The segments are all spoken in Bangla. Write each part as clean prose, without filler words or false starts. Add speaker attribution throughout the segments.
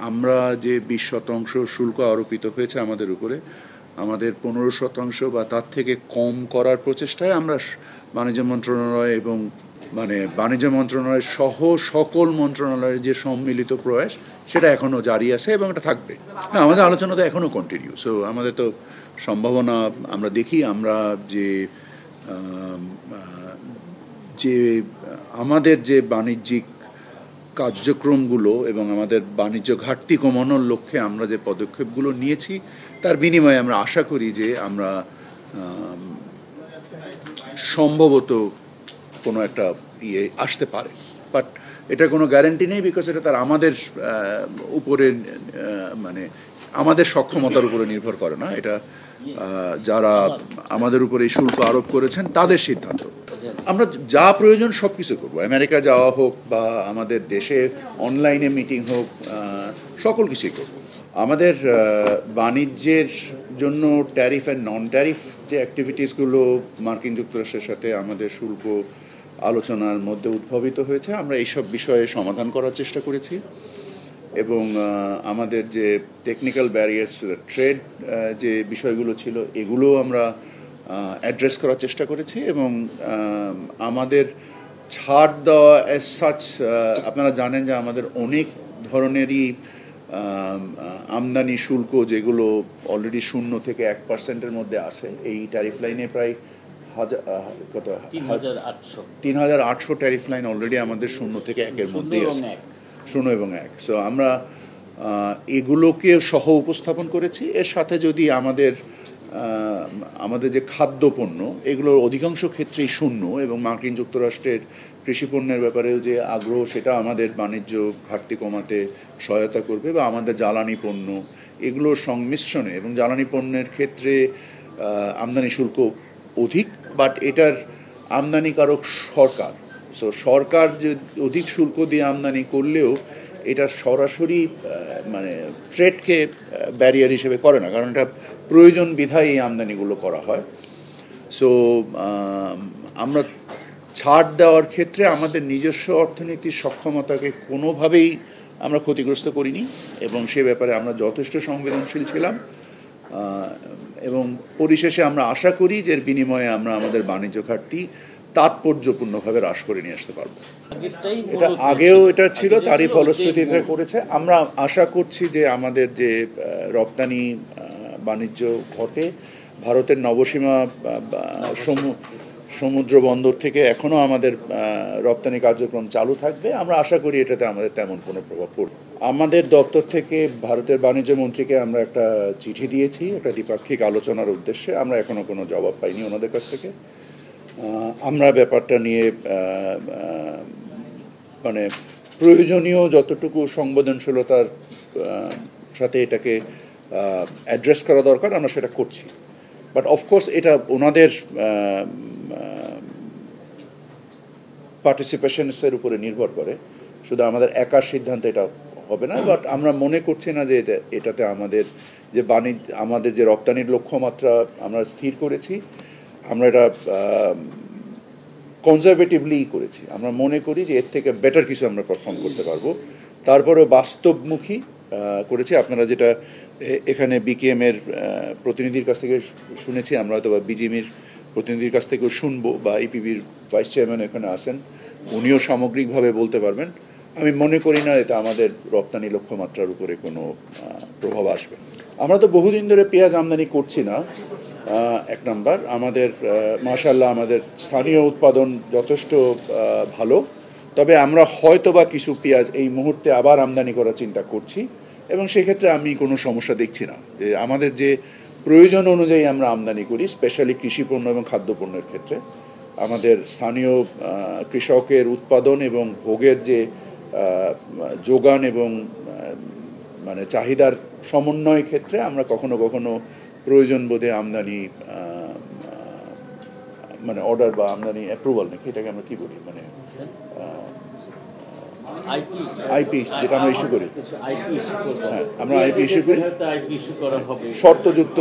Speaker 1: আমরা যে 20% শুল্ক আরোপিত হয়েছে আমাদের উপরে, আমাদের 15% বা তার থেকে কম করার প্রচেষ্টায় আমরা বাণিজ্য মন্ত্রণালয় এবং বাণিজ্য মন্ত্রণালয় সহ সকল মন্ত্রণালয়ের যে সম্মিলিত প্রয়াস সেটা এখনও জারি আছে এবং এটা থাকবে। হ্যাঁ, আমাদের আলোচনা তো এখনও কন্টিনিউ। সো আমাদের তো সম্ভাবনা আমরা দেখি, আমরা যে আমাদের যে বাণিজ্যিক কার্যক্রমগুলো এবং আমাদের বাণিজ্য ঘাটতি কমানোর লক্ষ্যে আমরা যে পদক্ষেপগুলো নিয়েছি তার বিনিময়ে আমরা আশা করি যে আমরা সম্ভবত কোনো একটা আসতে পারে। বাট এটার কোনো গ্যারান্টি নেই, বিকজ এটা তার আমাদের উপরে আমাদের সক্ষমতার উপরে নির্ভর করে না। এটা যারা আমাদের উপরে এই শুল্ক আরোপ করেছেন তাদের সিদ্ধান্ত। আমরা যা প্রয়োজন সব কিছু করবো, আমেরিকা যাওয়া হোক বা আমাদের দেশে অনলাইনে মিটিং হোক, সকল কিছুই করব। আমাদের বাণিজ্যের জন্য ট্যারিফ অ্যান্ড নন ট্যারিফ যে অ্যাক্টিভিটিসগুলো মার্কিন যুক্তরাষ্ট্রের সাথে আমাদের শুল্ক আলোচনার মধ্যে উদ্ভাবিত হয়েছে, আমরা এইসব বিষয়ে সমাধান করার চেষ্টা করেছি এবং আমাদের যে টেকনিক্যাল ব্যারিয়ার্স ট্রেড যে বিষয়গুলো ছিল এগুলো আমরা অ্যাড্রেস করার চেষ্টা করেছি এবং আমাদের ছাড় দেওয়া অ্যাজ সাচ, আপনারা জানেন যে আমাদের অনেক ধরনেরই আমদানি শুল্ক যেগুলো অলরেডি 0 থেকে 1% মধ্যে আসে। এই ট্যারিফ লাইনে প্রায় 3,800 ট্যারিফ লাইন অলরেডি আমাদের 0 থেকে 1 মধ্যেই আছে, 0 এবং 1। সো আমরা এগুলোকে সহ উপস্থাপন করেছি। এর সাথে যদি আমাদের যে খাদ্যপণ্য এগুলোর অধিকাংশ ক্ষেত্রেই 0 এবং মার্কিন যুক্তরাষ্ট্রের কৃষিপণ্যের ব্যাপারেও যে আগ্রহ, সেটা আমাদের বাণিজ্য ঘাটতি কমাতে সহায়তা করবে। বা আমাদের জ্বালানি পণ্য এগুলোর সংমিশ্রণে, এবং জ্বালানি পণ্যের ক্ষেত্রে আমদানি শুল্ক অধিক, বাট এটার আমদানিকারক সরকার। সো সরকার যে অধিক শুল্ক দিয়ে আমদানি করলেও এটা সরাসরি ট্রেডকে ব্যারিয়ার হিসেবে করে না, কারণ এটা প্রয়োজন বিধায় এই আমদানিগুলো করা হয়। সো আমরা ছাড় দেওয়ার ক্ষেত্রে আমাদের নিজস্ব অর্থনীতির সক্ষমতাকে কোনোভাবেই আমরা ক্ষতিগ্রস্ত করিনি এবং সে ব্যাপারে আমরা যথেষ্ট সংবেদনশীল ছিলাম এবং পরিশেষে আমরা আশা করি যে এর বিনিময়ে আমরা আমাদের বাণিজ্য ঘাটতি তাৎপর্যপূর্ণভাবে হ্রাস করে নিয়ে আসতে পারবো। এটা আগেও এটা ছিল, তারই ফলশ্রুতি এটা করেছে। আমরা আশা করছি যে আমাদের যে রপ্তানি বাণিজ্য ঘটে, ভারতের নবসীমা সমুদ্র বন্দর থেকে এখনও আমাদের রপ্তানি কার্যক্রম চালু থাকবে। আমরা আশা করি এটাতে আমাদের তেমন কোনো প্রভাব পড়বে। আমাদের দপ্তর থেকে ভারতের বাণিজ্য মন্ত্রীকে আমরা একটা চিঠি দিয়েছি, একটা দ্বিপাক্ষিক আলোচনার উদ্দেশ্যে। আমরা এখনও কোনো জবাব পাইনি ওনাদের কাছ থেকে। আমরা ব্যাপারটা নিয়ে প্রয়োজনীয় যতটুকু সংবেদনশীলতার সাথে এটাকে অ্যাড্রেস করা দরকার আমরা সেটা করছি। বাট অফকোর্স এটা ওনাদের পার্টিসিপেশনসের উপরে নির্ভর করে, শুধু আমাদের একার সিদ্ধান্ত এটা হবে না। বাট আমরা মনে করছি না যে এটাতে আমাদের যে রপ্তানির লক্ষ্যমাত্রা আমরা স্থির করেছি, আমরা এটা কনজারভেটিভলি করেছি। আমরা মনে করি যে এর থেকে বেটার কিছু আমরা পারফর্ম করতে পারবো। তারপরেও বাস্তবমুখী করেছি। আপনারা যেটা এখানে বিকেএম এর প্রতিনিধির কাছ থেকে শুনেছি, আমরা হয়তো বা বিজিএমির প্রতিনিধির কাছ থেকেও শুনবো, বা ইপিবির ভাইস চেয়ারম্যান এখানে আছেন, উনিও সামগ্রিকভাবে বলতে পারবেন। আমি মনে করি না এটা আমাদের রপ্তানি লক্ষ্যমাত্রার উপরে কোনো প্রভাব আসবে। আমরা তো বহুদিন ধরে পেঁয়াজ আমদানি করছি না, এক নাম্বার। আমাদের মাশাআল্লাহ আমাদের স্থানীয় উৎপাদন যথেষ্ট ভালো, তবে আমরা হয়তো বা কিছু পেঁয়াজ এই মুহূর্তে আবার আমদানি করার চিন্তা করছি এবং সেক্ষেত্রে আমি কোনো সমস্যা দেখছি না। যে আমাদের যে প্রয়োজন অনুযায়ী আমরা আমদানি করি, স্পেশালি কৃষিপণ্য এবং খাদ্যপণ্যের ক্ষেত্রে আমাদের স্থানীয় কৃষকের উৎপাদন এবং ভোগের যে যোগান এবং চাহিদার সমন্বয় ক্ষেত্রে আমরা কখনো কখনো প্রয়োজন বোধে আমদানি অর্ডার বা আমদানি অ্যাপ্রুভাল নাকি এটাকে আমরা কি বলি, আইপি যেটা আমরা ইস্যু করি। হ্যাঁ, আমরা আইপি ইস্যু করি, শর্তযুক্ত।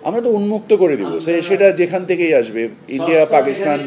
Speaker 1: আমরা তো উন্মুক্ত করে দিব, সেটা যেখান থেকেই আসবে, ইন্ডিয়া, পাকিস্তান।